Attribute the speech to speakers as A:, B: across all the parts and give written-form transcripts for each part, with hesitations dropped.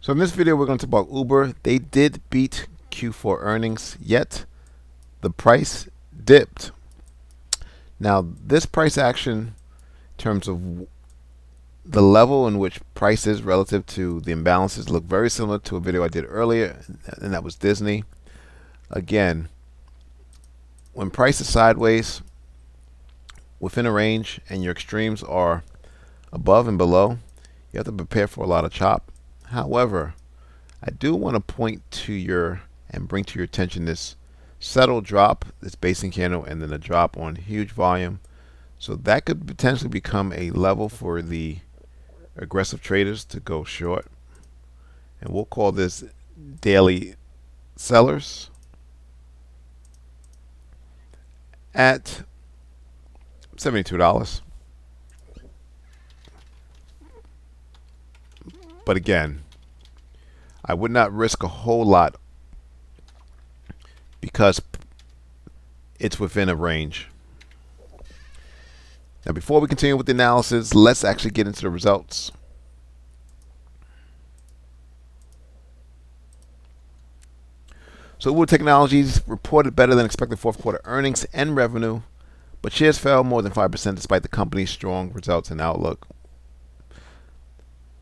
A: So in this video, we're going to talk about Uber. They did beat Q4 earnings, yet the price dipped. Now, this price action, in terms of the level in which price is relative to the imbalances, look very similar to a video I did earlier, and that was Disney. Again, when price is sideways within a range and your extremes are above and below, you have to prepare for a lot of chop. However, I do want to point to and bring to your attention this settled drop, this basing candle, and then a drop on huge volume. So that could potentially become a level for the aggressive traders to go short. And we'll call this daily sellers at $72. But again, I would not risk a whole lot because it's within a range. Now, before we continue with the analysis, let's actually get into the results. So Uber Technologies reported better than expected fourth quarter earnings and revenue, but shares fell more than 5% despite the company's strong results and outlook.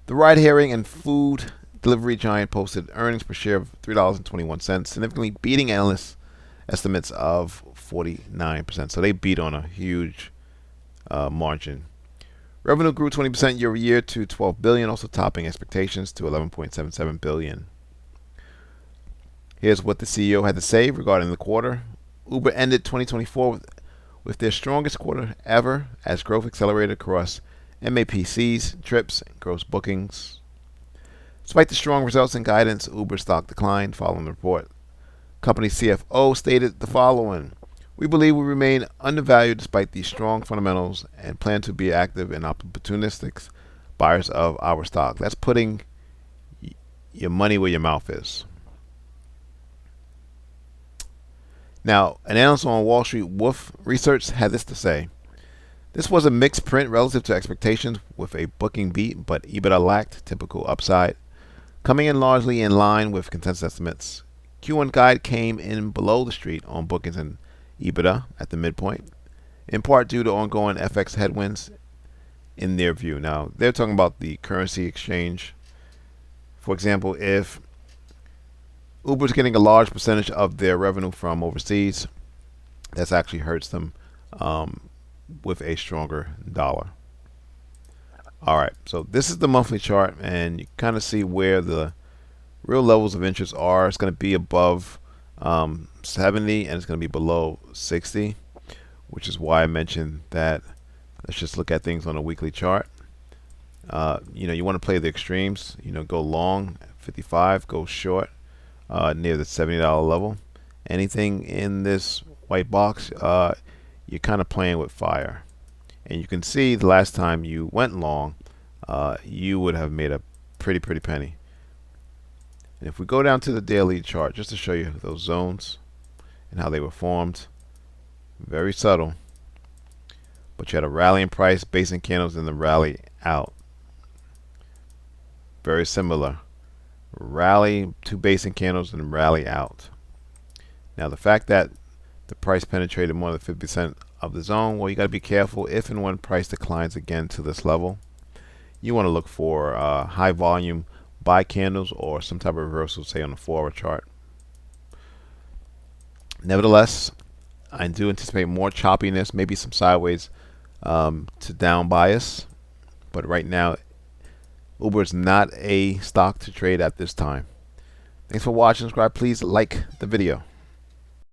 A: The ride-hailing and food delivery giant posted earnings per share of $3.21, significantly beating analysts' estimates of 49%. So they beat on a huge margin. Revenue grew 20% year over year to $12 billion, also topping expectations to $11.77 billion. Here's what the CEO had to say regarding the quarter. Uber ended 2024 with their strongest quarter ever as growth accelerated across MAPCs, trips, and gross bookings. Despite the strong results and guidance, Uber stock declined following the report. Company CFO stated the following: "We believe we remain undervalued despite these strong fundamentals and plan to be active and opportunistic buyers of our stock." That's putting your money where your mouth is. Now, an analyst on Wall Street, Wolf Research, had this to say: "This was a mixed print relative to expectations with a booking beat, but EBITDA lacked typical upside, coming in largely in line with consensus estimates. Q1 guide came in below the street on bookings and EBITDA at the midpoint, in part due to ongoing FX headwinds in their view." Now, they're talking about the currency exchange. For example, if Uber's getting a large percentage of their revenue from overseas, that actually hurts them with a stronger dollar. All right, so this is the monthly chart, and you kind of see where the real levels of interest are. It's going to be above 70, and it's going to be below 60, which is why I mentioned that. Let's just look at things on a weekly chart. You want to play the extremes. Go long 55, go short near the $70 level. Anything in this white box, you're kind of playing with fire. And you can see the last time you went long, you would have made a pretty penny. And if we go down to the daily chart, just to show you those zones and how they were formed, very subtle. But you had a rallying price, basing candles, and the rally out. Very similar. Rally, two basing candles, and rally out. Now, the fact that the price penetrated more than 50% of the zone, well, you got to be careful. If and when price declines again to this level, you want to look for high volume buy candles or some type of reversal, say on the 4-hour chart. Nevertheless, I do anticipate more choppiness, maybe some sideways to down bias. But right now, Uber is not a stock to trade at this time. Thanks for watching. Subscribe. Please like the video.